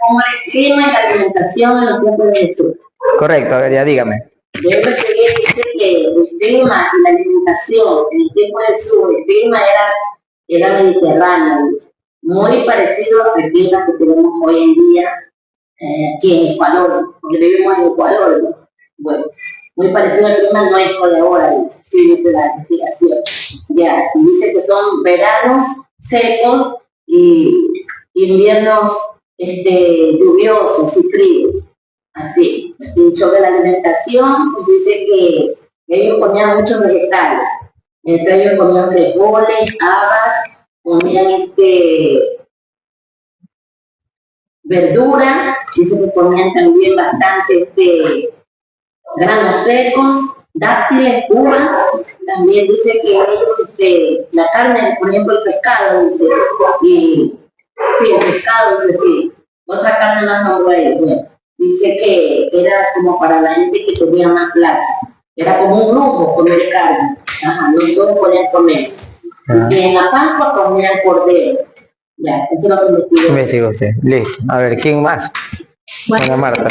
como el clima y la alimentación en los tiempos de Jesús. Correcto, a ver, ya dígame. Yo investigué, dice que el clima y la alimentación en el tiempo de Jesús, el clima era mediterráneo, muy parecido al clima que tenemos hoy en día aquí en Ecuador, porque vivimos en Ecuador, ¿no? Bueno, muy parecido al clima nuestro de ahora, dice la investigación. Ya, y dice que son veranos secos y inviernos lluviosos y fríos, así. Y sobre la alimentación, pues dice que ellos comían muchos vegetales, entre ellos comían frijoles, habas, comían verduras, dice que comían también bastante granos secos, dátiles, uvas. También dice que ellos, la carne, por ejemplo el pescado, dice, y sí, el pescado, dice, sí, otra carne más no bueno, dice que era como para la gente que tenía más plata, era como un lujo comer carne, ajá, no todos podían comer. Y en la Pascua comían cordero. Ya, eso es lo que me investigó usted. Listo. A ver, ¿quién más? Bueno, Marta.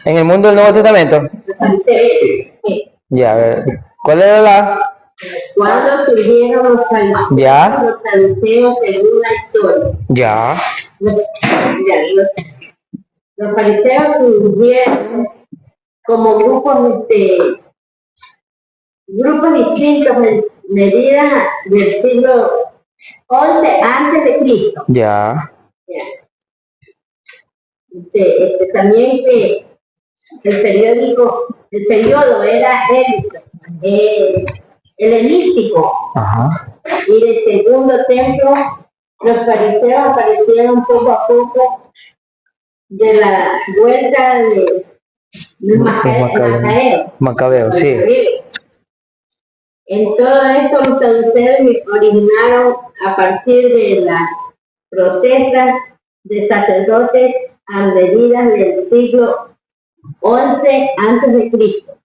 ¿En el mundo del Nuevo Testamento? Sí. Ya, a ver. ¿Cuál era la? ¿Cuándo surgieron los fariseos? Ya. Los fariseos según la historia. Ya. Los fariseos surgieron como grupos distintos en medidas del siglo XI antes de Cristo. Ya. También que el periodo era helenístico. Ajá. Y del segundo templo, los fariseos aparecieron poco a poco de la vuelta de Macabeo, sí. En todo esto los saduceos originaron a partir de las protestas de sacerdotes a medidas del siglo XI antes de Cristo.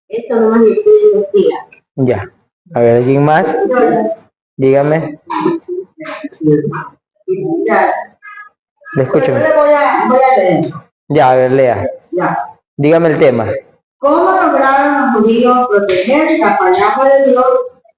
Eso nomás me pude investigar. Ya. A ver, ¿alguien más? Dígame. Le escucho. Voy a leer. Ya, a ver, lea. Ya. Dígame el tema. ¿Cómo lograron los judíos proteger la palabra de Dios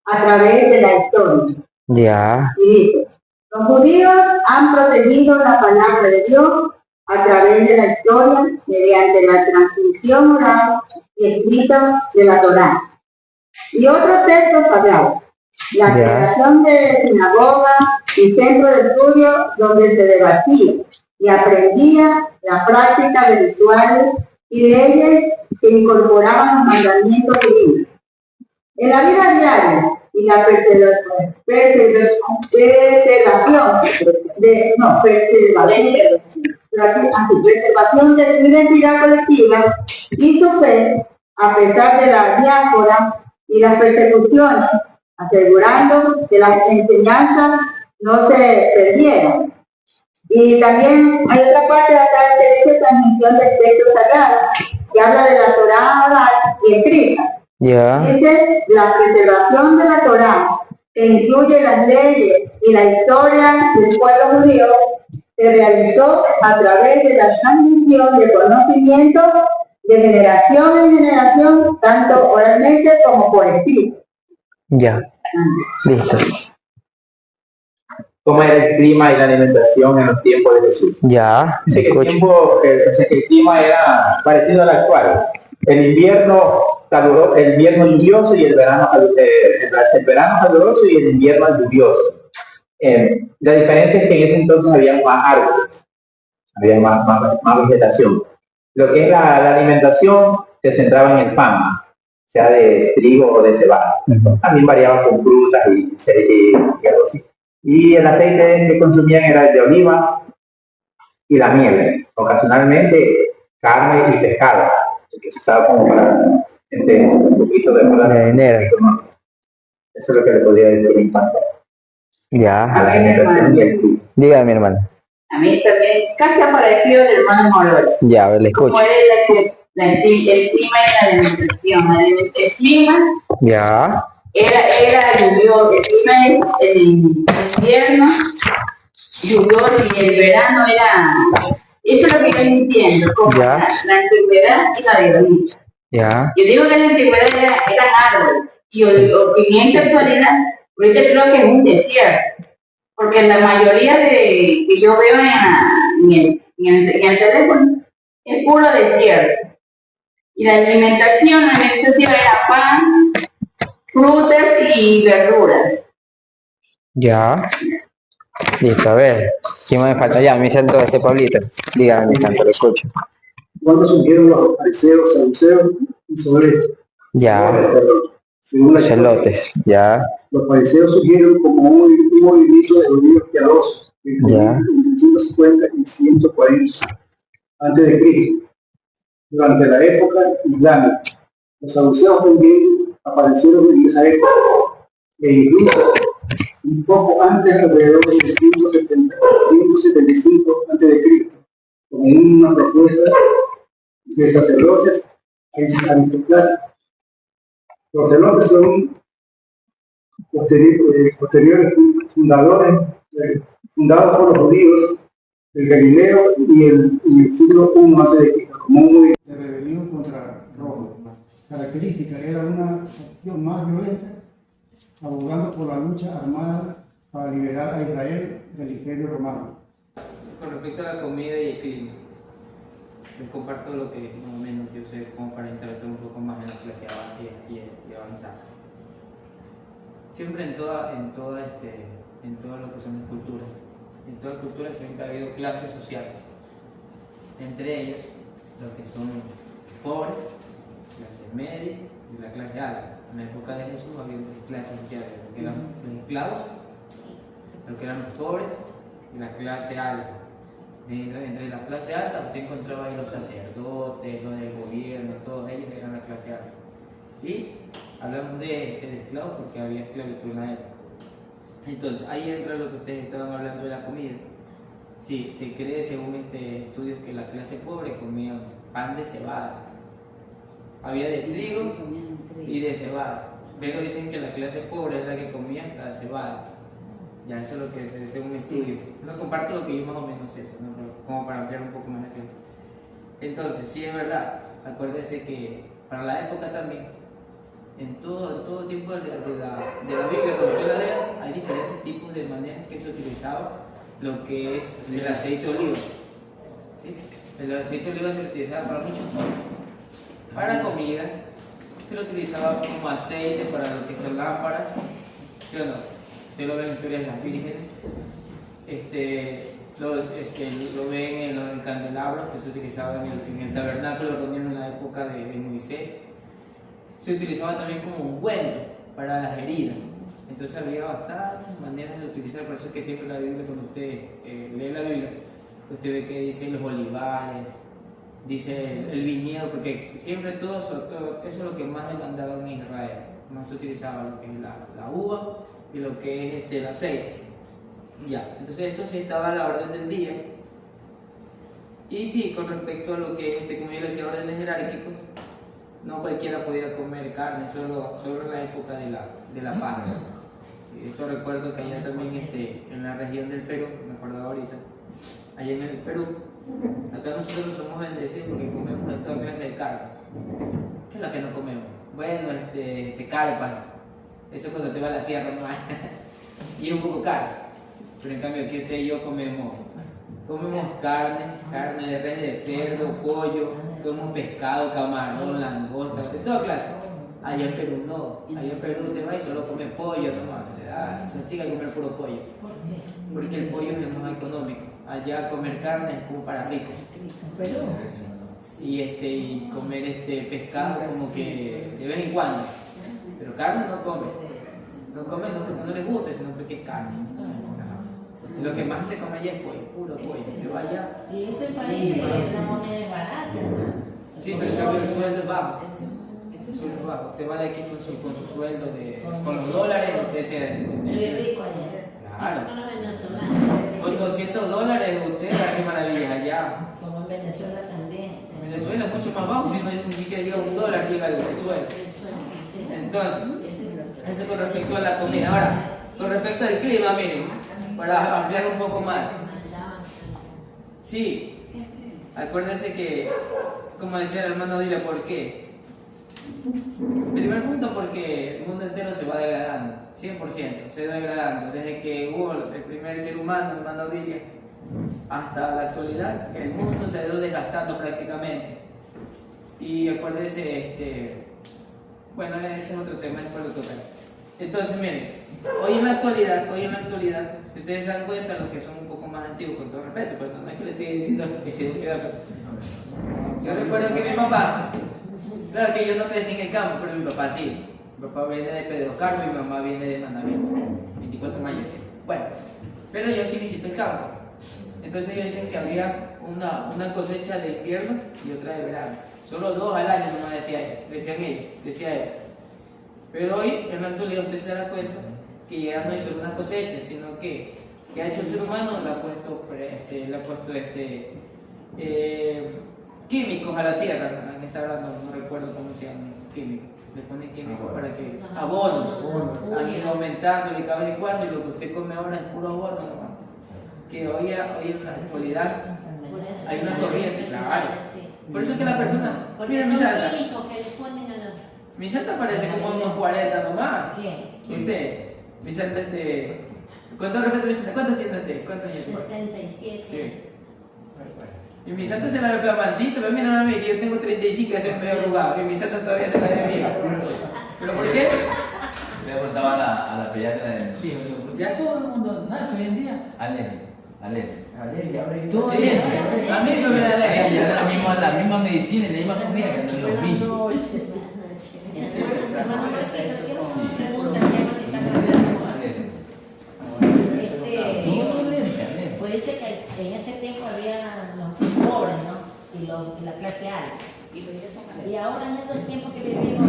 a través de la historia? Ya. Y dice, los judíos han protegido la palabra de Dios a través de la historia mediante la transmisión oral y escrita de la Torá y otros textos sagrados, la creación de sinagogas y centros de estudio donde se debatía y aprendía la práctica de rituales y leyes que incorporaban los mandamientos divinos. En la vida diaria y la preservación de su identidad colectiva y su fe, a pesar de la diáspora y las persecuciones, asegurando que las enseñanzas no se perdieran. Y también hay otra parte de acá que dice transmisión de textos sagrados, que habla de la Torá oral y escrita. Dice la preservación de la Torá, que incluye las leyes y la historia del pueblo judío, se realizó a través de la transmisión de conocimiento de generación en generación, tanto oralmente como por escrito. Ya. Listo. ¿Cómo era el clima y la alimentación en los tiempos de Jesús? Ya. El clima era parecido al actual. El invierno lluvioso y el verano caluroso y el invierno lluvioso. La diferencia es que en ese entonces había más árboles, había más vegetación. Lo que es la alimentación se centraba en el pan, sea de trigo o de cebada. También variaba con frutas y algo así. Y el aceite que consumían era el de oliva y la miel, ocasionalmente carne y pescado, que se usaba como para un poquito de dinero. Eso es lo que le podría decir en cuanto ya. a la alimentación y el clima. Dígame, mi hermano. A mí también casi ha parecido el hermano Morol. Ya, a ver, le escucho. ¿Cómo es el clima y la alimentación? El clima, ya. era lluvioso, el clima en invierno, lluvioso y el verano era, eso es lo que yo entiendo, como Ya. la antigüedad y la de ahorita. Ya, Yo digo que en la antigüedad eran árboles, y en esta actualidad, ahorita creo que es un desierto, porque la mayoría de que yo veo en el teléfono es puro desierto. Y la alimentación era pan, frutas y verduras. ya. Listo, a ver. ¿Quién me falta? Ya, mi santo de este pueblito. Dígame, mi santo, lo escucho. Cuando surgieron los fariseos, saduceos y sobre Ya, según la historia, celotes. Ya, los fariseos surgieron como un movimiento de judíos piadosos entre ya, 150 y 140 antes de Cristo, durante la época islámica. Los saduceos también aparecieron en esa época, e incluso un poco antes, alrededor de 175 antes de Cristo, como una propuesta de sacerdotes aristocráticos. Los celotes son posteriores fundadores, fundados por los judíos del Galileo y el siglo I antes de Cristo, como un movimiento de rebelión contra Roma. Característica era una acción más violenta, abogando por la lucha armada para liberar a Israel del Imperio Romano. Con respecto a la comida y el clima, les comparto lo que más o menos yo sé como para interactuar un poco más en la clase y avanzar. Siempre en todas lo que son las culturas, en todas las culturas siempre ha habido clases sociales, entre ellos los que son pobres, clase media y la clase alta. En la época de Jesús había tres clases sociales, lo que eran los esclavos, lo que eran los pobres y la clase alta. Entre la clase alta usted encontraba ahí los sacerdotes, los del gobierno, todos ellos eran la clase alta. Y hablamos de esclavos porque había esclavitud en la época. Entonces, ahí entra lo que ustedes estaban hablando de la comida. Sí, se cree según estudios que la clase pobre comía pan de cebada. Había de trigo y de cebada. Pero dicen que la clase pobre es la que comía la cebada. Ya, eso es lo que se dice un estudio. No comparto lo que yo más o menos sé, ¿no? Como para ampliar un poco más la clase. Entonces, sí es verdad, acuérdese que para la época también, en todo tiempo de la Biblia, cuando usted la lea, hay diferentes tipos de maneras que se utilizaba lo que es el aceite de oliva. ¿Sí? El aceite de oliva se utilizaba para muchos cosas. Para comida, se lo utilizaba como aceite para lo que son lámparas, ¿sí o no? Usted lo ve en la historia de las vírgenes, lo ven en los candelabros que se utilizaban en el tabernáculo reunido en la época de Moisés. Se utilizaba también como ungüento para las heridas. Entonces había bastantes maneras de utilizar, por eso es que siempre la Biblia, cuando usted lee la Biblia, usted ve que dice los olivares, dice el viñedo, porque siempre todo eso es lo que más demandaba en Israel. Más se utilizaba lo que es la uva y lo que es el aceite. Ya, entonces esto sí estaba a la orden del día. Y sí, con respecto a lo que es, como yo le decía, órdenes jerárquicos, no cualquiera podía comer carne, solo en la época de la Pascua. Sí, esto recuerdo que allá también en la región del Perú, me acuerdo ahorita, allá en el Perú, acá nosotros somos bendecidos porque comemos de toda clase de carne. ¿Qué es la que no comemos? Bueno, carpa, eso cuando te va a la sierra nomás, y es un poco caro, pero en cambio aquí usted y yo comemos carne de res, de cerdo, pollo, comemos pescado, camarón, langosta, de toda clase. Allá en Perú no, allá en Perú usted va y solo come pollo nomás, se hostiga a comer puro pollo, porque el pollo es el más económico. Allá comer carne es como para ricos. Y comer pescado como que de vez en cuando, pero carne no come no porque no le guste, sino porque es carne. Y lo que más se come allá es pollo, puro pollo. Yo allá, y ese país la moneda es barata, ¿no? sí, pero el sueldo es bajo. El sueldo es bajo. Usted va de aquí con su sueldo con los dólares, usted se rico allá. Claro. Con los venezolanos. Con $200 usted hace maravillas allá. Como en Venezuela también. En Venezuela es mucho más bajo, si no ni siquiera llega $1, llega el sueldo. Entonces, Eso con respecto a la comida. Ahora, con respecto al clima, miren, para ampliar un poco más. Sí, acuérdense que, como decía el hermano Dile, ¿por qué? Primer punto, porque el mundo entero se va degradando, 100%, se va degradando. Desde que hubo el primer ser humano, el hermano Dile, hasta la actualidad, el mundo se ha ido desgastando prácticamente. Y acuérdense, bueno, ese es otro tema, después lo tocaré. Entonces, miren, hoy en la actualidad, si ustedes se dan cuenta, los que son un poco más antiguos, con todo respeto, pero no es que le esté diciendo que tienen que dar. Yo recuerdo que mi papá, claro que yo no crecí en el campo, pero mi papá sí. Mi papá viene de Pedro Carmo y mi mamá viene de Manaví, 24 de mayo, sí. Bueno, pero yo sí visito el campo. Entonces ellos dicen que había una cosecha de invierno y otra de verano. Solo 2 al año, nomás decían ellos. Pero hoy, en la actualidad, usted se da cuenta que ya no es solo una cosecha, sino que ha hecho el ser humano, le ha puesto químicos a la tierra. En esta hora no recuerdo cómo se llaman químicos. Le ponen químicos para que abonos han ido aumentando y cada vez y cuando, y lo que usted come ahora es puro abono, ¿no? Que hoy en la actualidad hay una corriente, claro. Por eso es que la persona, mira mi santa. Mi santa parece como unos 40 nomás. ¿Quién? Usted, mi santa, con todo respeto, mi santa, ¿cuántos tiene usted? ¿Cuántos tiene? 67. Sí. Y mi santa se la ve flamantito, pero mira mami, que yo tengo 35 y hace medio arrugado, y mi santa todavía se la ve bien. ¿Pero por qué? Le preguntaba a la pediatra de... Sí, ya todo el mundo nace hoy en día. Ale. Todo el día. A mí me da La misma medicina y la misma comida que en los niños. Hermano Marquito, quiero hacer una pregunta al tema que está tratando. Pues dice que en ese tiempo había los pobres, ¿no? Y la clase alta. Y ahora en estos tiempos que vivimos,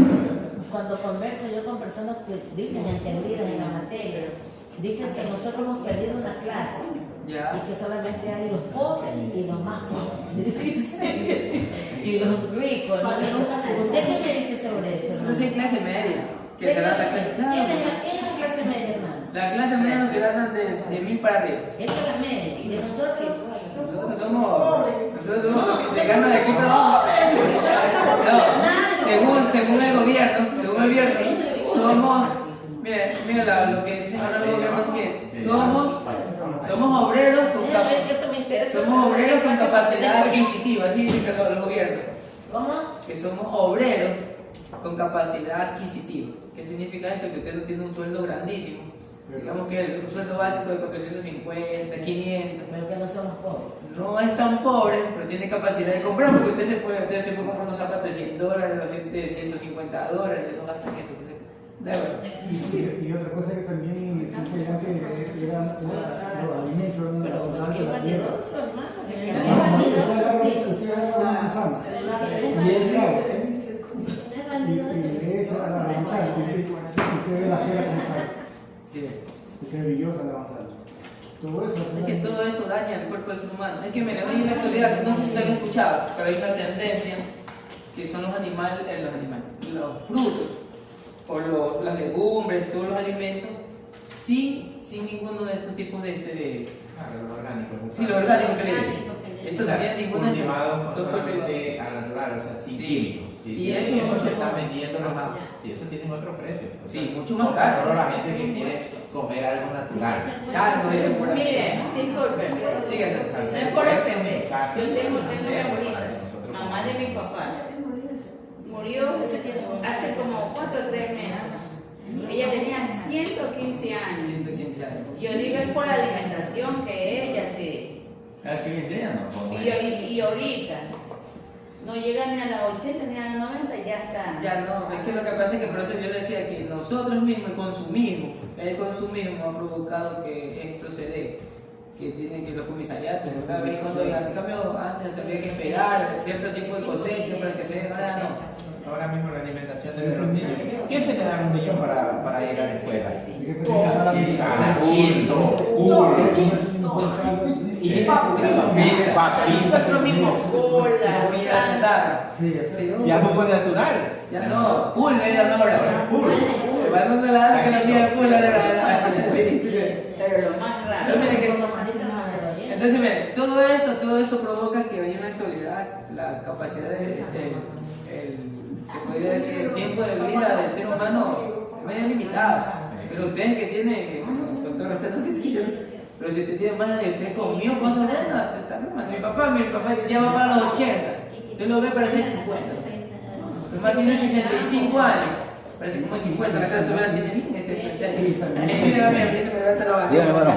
cuando converso yo con personas que dicen entendidas en la materia, dicen que nosotros hemos perdido una clase. Ya. Y que solamente hay los pobres y los más pobres. Y los ricos. ¿No? ¿Usted qué me dice sobre eso? No sé, clase media. Que será la clase. ¿Quién es la clase media, hermano? La clase media nos ganan de 1000 para arriba. Esa es la media. ¿Y de nosotros? Nosotros somos los que ganan de aquí para abajo. No, según el gobierno, somos, mira lo que dicen ahora los gobiernos es que somos obreros con capacidad adquisitiva, así dicen los gobiernos. ¿Cómo? Que somos obreros con capacidad adquisitiva. ¿Qué significa esto? Que usted no tiene un sueldo grandísimo. Digamos que un sueldo básico de 450, 500. Pero que no somos pobres. No es tan pobre, pero tiene capacidad de comprar, porque usted se puede comprar unos zapatos de $100, de $150, y no gastan eso. De verdad. Y otra cosa que también era los alimentos, Pero ¿qué bandidoso, hermano? usted agarra una manzana y es claro, y le echa a la manzana y usted ve la cera como sale, Sí. porque es brillosa la manzana. Todo eso. Es que todo eso daña el cuerpo del ser humano. Es que miren, hoy en la actualidad, no sé si ustedes han escuchado, pero hay una tendencia que son los los frutos, o las legumbres, todos los alimentos, sin ninguno de estos tipos de Lo orgánico. sí, lo orgánico que le dicen. Esto no tiene ninguna. Cultivado solamente al natural, o sea, sin Sí. químicos. Y eso se mucho está más. vendiendo. Ajá. Sí, eso tiene otro precio. O sea, Sí, mucho más caro. Solo la gente que quiere comer algo natural. Sano, dicen por ahí. Mire, disculpe, Síguese. no es por ofender. Casa, Yo tengo una hacer, abuelita, para nosotros mamá de mi papá. Murió hace como 4 o 3 meses. Ella tenía 115 años. 115 años. Yo digo es por la alimentación que ella se... Cada que vendría, ¿no? Y ahorita no llega ni a las 80 ni a las 90, ya está. Ya no, es que lo que pasa es que por eso yo le decía que nosotros mismos, el consumismo ha provocado que esto se dé, que tienen que los comisariatos, cada vez cuando en cambio antes había que esperar cierto tipo de cosecha para que se den, ahora no. Ahora mismo la alimentación de los niños. ¿Qué se le da a un niño para ir a la escuela? Y Nosotros mismos colas, Comida chatarra. Sí, Sí, ya poco natural. ya no, pulve, ya no ahora. Puro. Tomando una lana que la mía de pula era Pero lo más raro. Pero mire que- Entonces, mire, todo eso provoca que hoy en la actualidad la capacidad se podría decir, el tiempo de vida del ser humano es medio limitado. Pero ustedes que tienen, con todo respeto que te hicieron, pero si te tienen más de usted comió cosas buenas, te están mamando. Mi papá ya va para los 80, usted lo ve parecer 50. Mi mamá tiene 65 años. Parece como 50, la cara todavía la tiene bien, Dígame, hermano.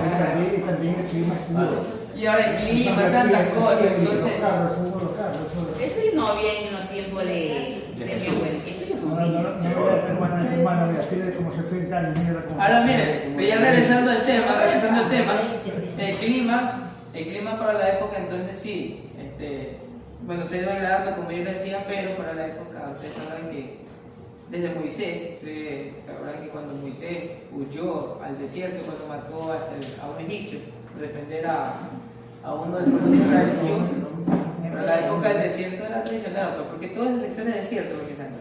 También el clima es duro. Y ahora el clima, tantas cosas, entonces... Eso yo no había en los tiempos de mi abuelo. Eso yo no vi. Hermana, mira, tiene como 60 años. Ahora mire, ya regresando al tema, el clima para la época entonces sí, bueno, se iba agradando como yo les decía, pero para la época, ustedes sabrán que desde Moisés, ustedes sabrán que cuando Moisés huyó al desierto, cuando mató a un egipcio, por defender a uno del pueblo de Israel, para la época del desierto era tradicional, pues, porque todo ese sector es desierto,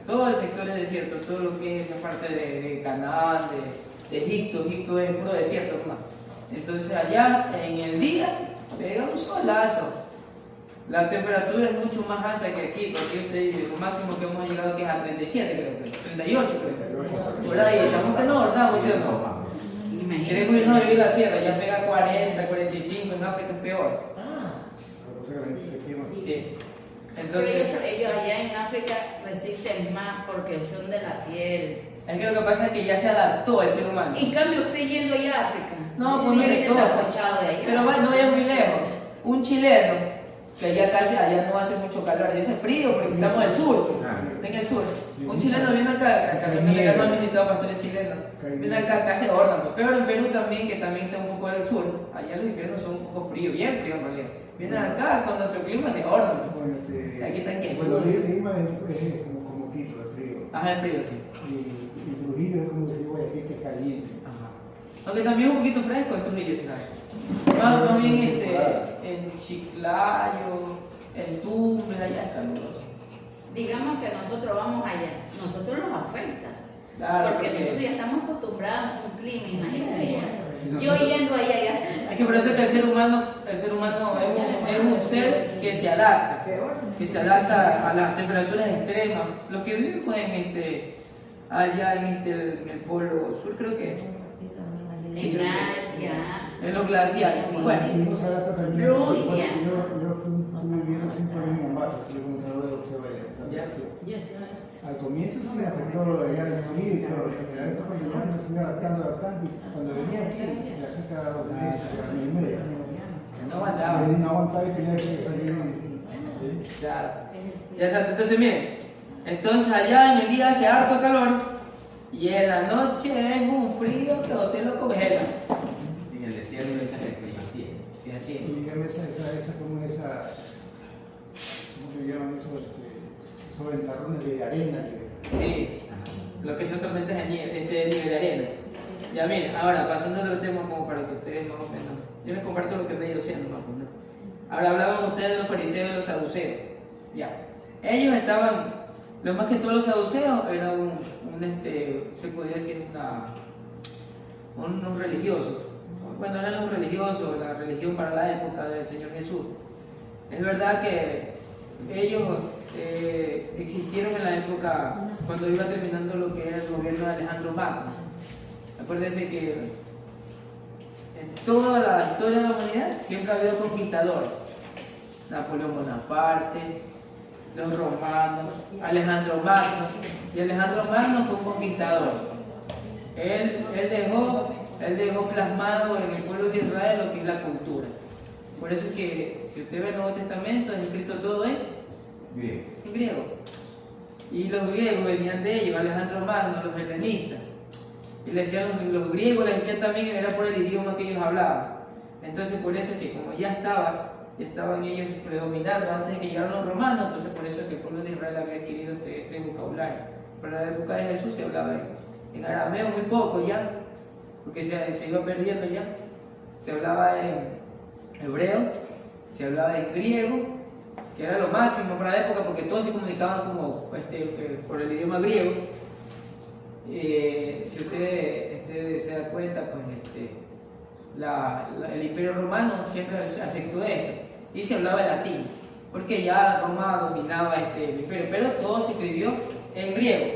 todo el sector es desierto, todo lo que es esa parte de Canaán, de Egipto es puro desierto, más. Entonces allá en el día pega un solazo. La temperatura es mucho más alta que aquí, porque lo máximo que hemos llegado que es a 37, creo que 38, creo. Por ahí, estamos que no, ¿verdad? Queremos irnos a vivir la sierra, ya pega 40, 45, en África es peor. Sí. Entonces, ellos allá en África resisten más porque son de la piel. es que lo que pasa es que ya se adaptó el ser humano. En cambio, usted yendo allá a África. No, pues no se todo. De allá. Pero no vaya muy lejos. Un chileno, que allá no hace mucho calor, allá hace frío porque estamos en el sur. En el sur. Un chileno viene acá, casualmente acá no han visitado pastores chilenos. Viene acá se hornan. Pero en Perú también, que también está un poco del sur, allá los inviernos son un poco fríos, bien fríos en realidad. Vienen acá con nuestro clima se hornan. Aquí están que Bueno, Lima es como Quito, de frío. Ajá, el frío, sí. Y Trujillo es como decir, güey, que es caliente. Ajá. Aunque también es un poquito fresco el Trujillo, si sabes. Más bien en Chiclayo, en Tumbes, allá está caluroso. Digamos que nosotros vamos allá, nosotros nos afecta. Claro, porque nosotros ya estamos acostumbrados a un clima, imagínense. Yo yendo allá. Es que por eso es que el ser humano es un ser que se adapta a las temperaturas extremas. Los que viven pues allá en el polo sur, creo que En Asia. en los glaciares. Bueno, Rusia. Yo fui viviendo 5 años en Mombasa, soy comunicador de boxeo allá. Al comienzo sí me afectó allá en el Unido, pero en general esto cuando ya me fui adaptando, y cuando venía aquí, ya hace cada 2 meses, cada mes y medio. no aguantaba. No aguantaba y tenía que salir. Claro. Ya sabes, entonces miren, entonces allá en el día hace harto calor y en la noche es un frío que usted lo congela. En el desierto es así. Sí, así es. Y dígame ¿cómo se llaman esos ventarrones de arena? Sí, lo que son tormentas de nieve, nieve de arena. Ya miren, ahora pasando a otro tema como para que ustedes más o menos, yo les comparto lo que me he ido haciendo más o menos. Ahora hablaban ustedes de los fariseos y de los saduceos. Ya, ellos estaban, lo más que todos los saduceos eran se podría decir unos religiosos. Bueno, eran los religiosos, la religión para la época del Señor Jesús. Es verdad que ellos existieron en la época cuando iba terminando lo que era el gobierno de Alejandro Magno. Acuérdense que en toda la historia de la humanidad siempre ha habido conquistadores. Napoleón Bonaparte, los romanos, Alejandro Magno. Y Alejandro Magno fue un conquistador. Él dejó plasmado en el pueblo de Israel lo que es la cultura. Por eso es que si usted ve el Nuevo Testamento, es escrito todo en griego. Y los griegos venían de ellos, Alejandro Magno, los helenistas. Y los griegos le decían también que era por el idioma que ellos hablaban. Entonces por eso es que como ya estaban ellos predominando antes de que llegaran los romanos, entonces por eso es que el pueblo de Israel había adquirido este vocabulario. Pero en la época de Jesús se hablaba en arameo muy poco ya, porque se iba perdiendo ya. Se hablaba en hebreo, se hablaba en griego, que era lo máximo para la época porque todos se comunicaban como por el idioma griego. si usted se da cuenta, pues el Imperio Romano siempre aceptó esto y se hablaba latín, porque ya Roma dominaba el imperio, pero todo se escribió en griego.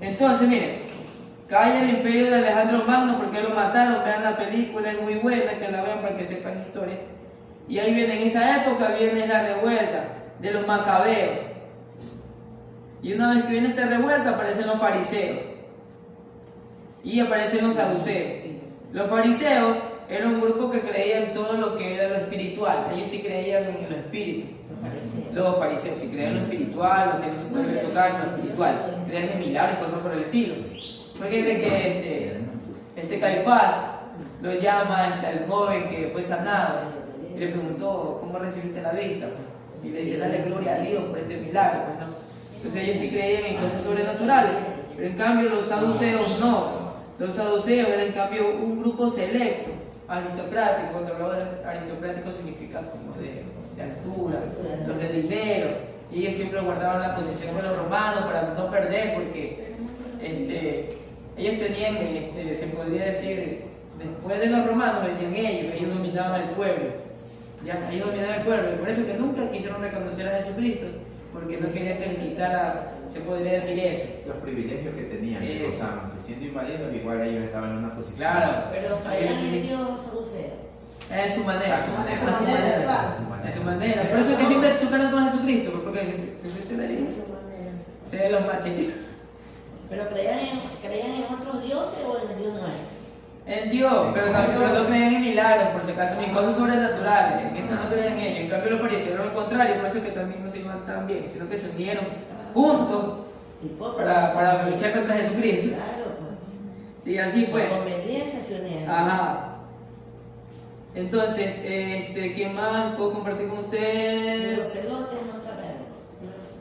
Entonces, miren, cae el imperio de Alejandro Magno porque lo mataron. Vean la película, es muy buena, que la vean para que sepan historia. Y ahí viene, en esa época viene la revuelta de los macabeos. Y una vez que viene esta revuelta aparecen los fariseos y aparecen los saduceos. Los fariseos eran un grupo que creía en todo lo que era lo espiritual. Ellos sí creían en lo espíritu. Los fariseos sí creían en lo espiritual, lo que no se puede tocar, lo espiritual. Creían en milagros, cosas por el estilo. Porque de que Caifás lo llama al joven que fue sanado y le preguntó cómo recibiste la vista, y le dice dale gloria a Dios por este milagro, pues, ¿no? Entonces ellos sí creían en cosas sobrenaturales, pero en cambio los saduceos no. Los saduceos eran en cambio un grupo selecto, aristocrático. Cuando hablaba de aristocrático significa como de altura, los de dinero, y ellos siempre guardaban la posición con los romanos para no perder, porque ellos tenían, se podría decir, después de los romanos venían ellos dominaban el pueblo, ¿ya? Ellos dominaban el pueblo, y por eso que nunca quisieron reconocer a Jesucristo, porque no querían que les quitara, se podría decir eso. Los privilegios que tenían, o sea, siendo invadidos, igual ellos estaban en una posición. Claro, pero creían en el Dios saduceo. Es su manera, es su manera. Pero Por eso es que siempre supieron con Jesucristo, porque Jesucristo le dice, se ve los machetes. Pero creían en otros dioses o en el Dios no hay. En Dios, pero no creían en milagros, por si acaso, ni cosas sobrenaturales. En eso no creían ellos. En cambio, los fariseos eran lo contrario, por eso es que también no se iban tan bien, sino que se unieron juntos para luchar contra Jesucristo. Claro, pues. Sí, así fue. Por conveniencia se unieron. Ajá. Entonces, ¿qué más puedo compartir con ustedes? Los celotes no sabemos.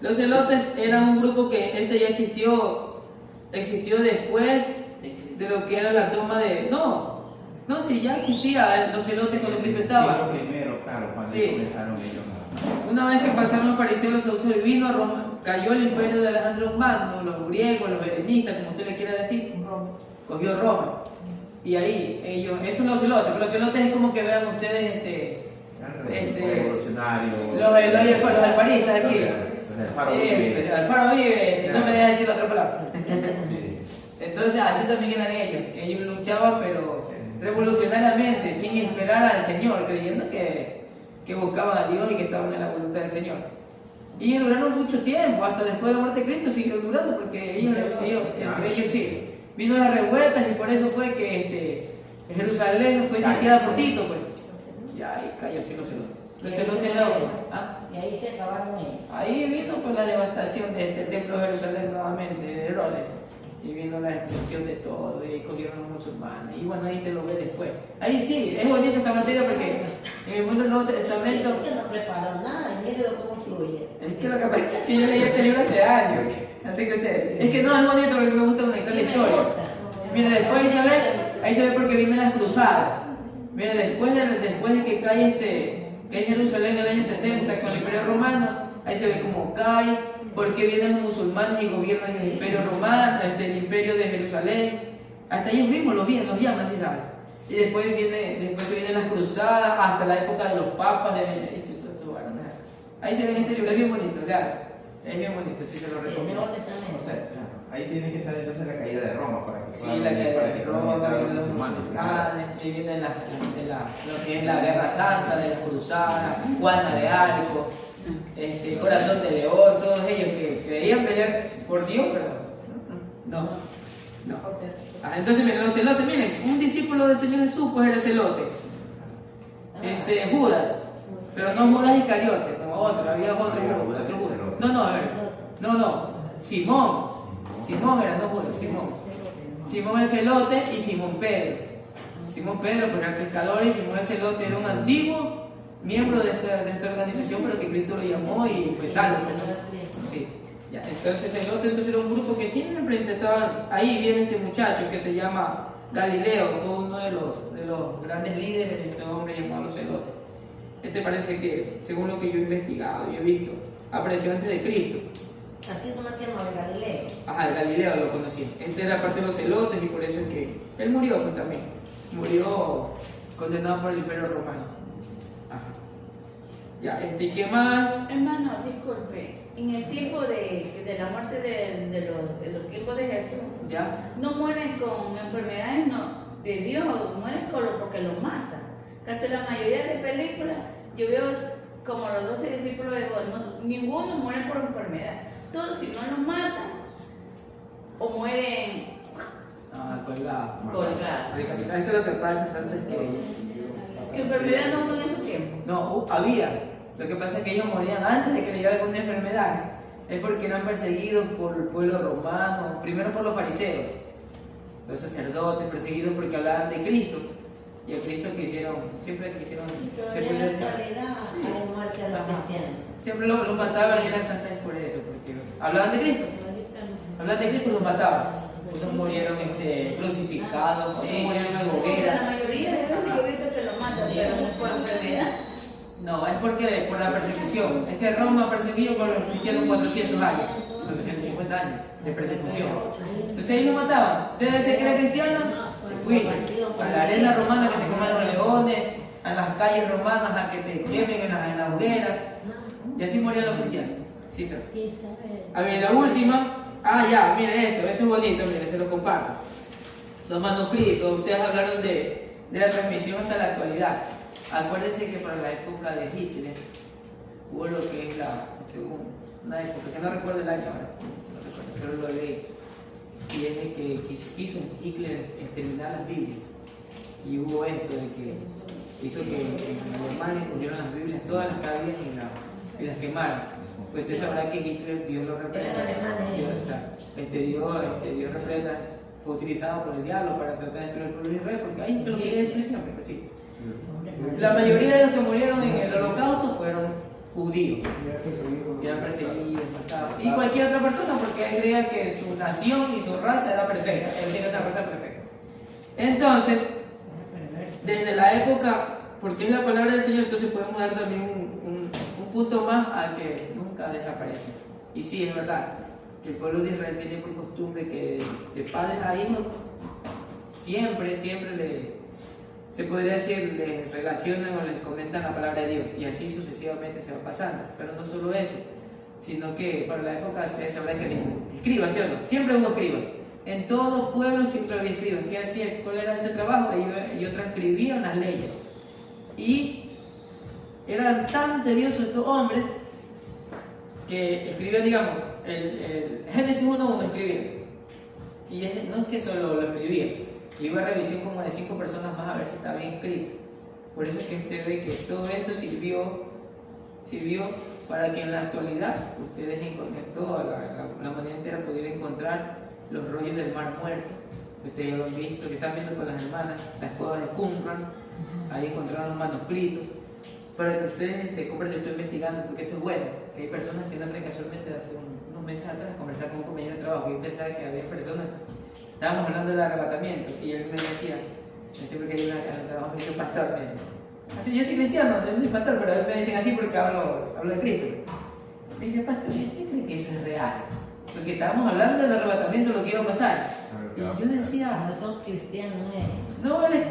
Los celotes eran un grupo que ese ya existió después de lo que era la toma de... No, si ya existía los celotes cuando Cristo estaba. Sí, lo primero, claro, cuando comenzaron ellos. Una vez que pasaron los fariseos, los saduceos, vino a Roma, cayó el imperio de Alejandro Magno, los griegos, los helenistas, como usted le quiera decir, cogió Roma. Y ahí, esos son los celotes, pero los celotes es como que vean ustedes, revolucionarios. los alfaristas aquí. Alfaro vive. No me deja decir la otra palabra. Entonces así también eran ellos, que ellos luchaban pero revolucionariamente, sin esperar al Señor, creyendo que buscaban a Dios y que estaban en la voluntad del Señor. Y duraron mucho tiempo, hasta después de la muerte de Cristo siguieron durando, porque entre ellos sí. Vino las revueltas y por eso fue que Jerusalén fue sitiada por Tito, pues. Y ahí cayó el cielo. Los celotes Y ahí se acabaron ellos. Ahí vino pues la devastación de este templo de Jerusalén nuevamente, de Herodes. Y vino la destrucción de todo, y cogieron a los musulmanes. Y bueno, ahí te lo ves después. Ahí sí, es bonita esta materia porque en el mundo del Nuevo Testamento... Es que no preparan nada, y mire cómo fluye. Es que lo que pasa es que yo leí este libro hace años, antes que ustedes. Es que no, es bonito porque me gusta conectar la historia. Mire, después ahí se ve porque vienen las cruzadas. Mire, después de que cae que es Jerusalén en el año 70 con el Imperio Romano, ahí se ve como cae, porque vienen los musulmanes y gobiernan el Imperio Romano, el Imperio de Jerusalén. Hasta ellos mismos los llaman, ¿sí saben? Y después se vienen las cruzadas, hasta la época de los papas de Benedicto y todo. Ahí se ve en este libro, es bien bonito, claro. Es bien bonito, sí se lo recomiendo. Ahí tiene que estar entonces la caída de Roma para que sí, la caída de Roma, vienen los musulmanes, y viene lo que es la Guerra Santa, de las cruzadas, Juana de Arco, Corazón de León, todos ellos que creían pelear por Dios, pero no. Entonces miren, los celotes, miren, un discípulo del Señor Jesús pues era celote, Judas, pero no Judas Iscariote, como otro, había otro Judas. No, Simón era, no Judas, Simón el celote y Simón Pedro. Simón Pedro pues era el pescador y Simón el celote era un antiguo miembro de esta organización, pero que Cristo lo llamó y fue salvo. Sí. Ya, entonces era un grupo que siempre intentaban. Ahí viene este muchacho que se llama Galileo, fue uno de los grandes líderes de este hombre llamado los celotes. Parece que, según lo que yo he investigado y he visto, apareció antes de Cristo. Así como se llama el Galileo. Ajá, el Galileo lo conocí. Esta era parte de los celotes y por eso es que él murió pues, también. Murió condenado por el Imperio Romano. Ajá. Ya, ¿y qué más? Hermano, disculpe, en el tiempo de la muerte de los tiempos de Jesús, Ya. no mueren con enfermedades de Dios, mueren porque los matan. Casi la mayoría de películas, yo veo como los 12 discípulos de Juan, ninguno muere por enfermedad. Todos, si no los matan, o mueren Colgado. colgados. Decapitado. Esto es lo que pasa, ¿sabes? ¿Qué enfermedad no hubo en esos tiempos? No, había. Lo que pasa es que ellos morían antes de que le llegara alguna enfermedad. Es porque eran perseguidos por el pueblo romano, primero por los fariseos, los sacerdotes perseguidos porque hablaban de Cristo. Y a Cristo siempre quisieron Todavía en la actualidad hay muerte a los cristianos. Siempre los mataban y eran santas por eso, porque hablaban de Cristo. Hablaban de Cristo y los mataban. Otros murieron crucificados, otros murieron en La hogueras. mayoría de veces yo he visto que los matan, pero no por enfermedad. No, es porque por la persecución. Es que Roma persiguió con los cristianos 400 años, 450 años de persecución. Entonces ellos lo mataban. Usted decía que era cristiano, te fuiste a la arena romana que te coman los leones, a las calles romanas a que te quemen en las hogueras. Y así morían los cristianos. Sí, sir. A ver, la última. Ya, mire esto es bonito, mire, se lo comparto. Los manuscritos, ustedes hablaron de la transmisión hasta la actualidad. Acuérdense que para la época de Hitler hubo lo que es una época, que no recuerdo el año ahora, no recuerdo, pero lo leí. Y es de que quiso Hitler exterminar las Biblias. Y hubo esto de que hizo que los alemanes cogieron las Biblias, todas las que había y las quemaron. Pues usted sabrá que Hitler, Dios lo reprenda. Dios reprenda, fue utilizado por el diablo para tratar de destruir el pueblo de Israel, porque ahí que lo quería destruir siempre, pues sí. La mayoría de los que murieron en el holocausto fueron judíos. Eran perseguidos, matados. Y cualquier otra persona, porque él creía que su nación y su raza era perfecta. Él tiene una raza perfecta. Entonces, desde la época, porque es la palabra del Señor, entonces podemos dar también un punto más a que nunca desaparece. Y sí, es verdad, que el pueblo de Israel tiene por costumbre que de padres a hijos siempre se podría decir, les relacionan o les comentan la palabra de Dios, y así sucesivamente se va pasando. Pero no solo eso, sino que para la época ustedes sabrán que había escribas, ¿sí o no? Siempre hubo escribas. En todo pueblo siempre había escribas. ¿Qué hacía? ¿Cuál era este trabajo? Ellos transcribían las leyes. Y eran tan tediosos estos hombres que escribían, digamos, el Génesis 1:1 escribían. Y no es que solo lo escribían. Iba a revisión como de 5 personas más a ver si está bien escrito. Por eso es que usted ve que todo esto sirvió para que en la actualidad ustedes toda la humanidad entera pudiera encontrar los rollos del Mar Muerto. Ustedes ya lo han visto, que están viendo con las hermanas, las cuevas de Qumran. Ahí encontraron los manuscritos. Para que ustedes compren, yo estoy investigando porque esto es bueno. Que hay personas que no creen, casualmente hace unos meses atrás conversar con un compañero de trabajo y yo pensaba que había personas. Estábamos hablando del arrebatamiento y él me decía porque yo en el trabajo me dice pastor, me dice. Así, yo soy cristiano, yo soy pastor, pero él me dicen así porque hablo de Cristo. Me dice, pastor, ¿y usted cree que eso es real? Porque estábamos hablando del arrebatamiento, lo que iba a pasar. Y yo decía, No son cristianos, no, él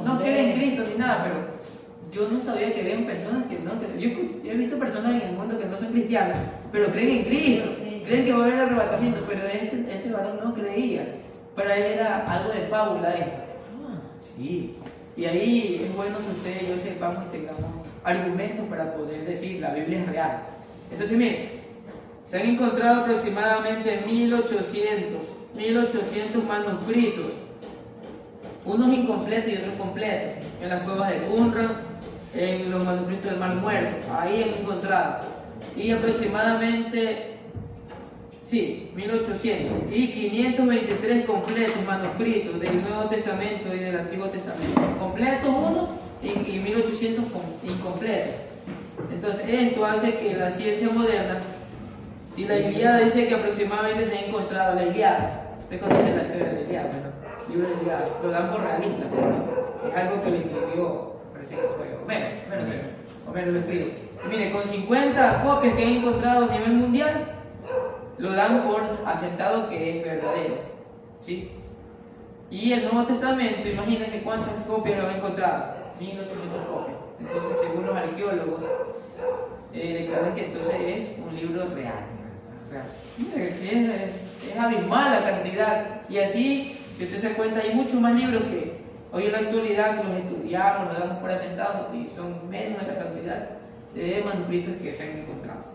no cree en Cristo ni nada, pero yo no sabía que habían personas que no creen. Yo he visto personas en el mundo que no son cristianas, pero creen en Cristo, creen que va a haber arrebatamiento, pero este varón no creía. Para él era algo de fábula esto. Sí. Y ahí es bueno que ustedes y yo sepamos y tengamos argumentos para poder decir la Biblia es real. Entonces, miren, se han encontrado aproximadamente 1800 manuscritos, unos incompletos y otros completos, en las cuevas de Qumran, en los manuscritos del Mar Muerto. Ahí han encontrado. Y aproximadamente 1800 y 523 completos manuscritos del Nuevo Testamento y del Antiguo Testamento, completos unos y 1800 incompletos. Entonces esto hace que la ciencia moderna, si la Ilíada dice que aproximadamente se ha encontrado la Ilíada, usted conoce la historia de la Ilíada, ¿no? Libro de la Ilíada, lo dan por realista, ¿no? Es algo que lo escribió, parece que fue Homero lo escribió. Y mire, con 50 copias que han encontrado a nivel mundial, lo dan por asentado que es verdadero, ¿sí? Y el Nuevo Testamento, imagínense cuántas copias lo han encontrado, 1800 copias. Entonces, según los arqueólogos, declaran que entonces es un libro real. Mira, sí, es abismal la cantidad. Y así, si usted se cuenta, hay muchos más libros que hoy en la actualidad los estudiamos, los damos por asentados y son menos de la cantidad de manuscritos que se han encontrado.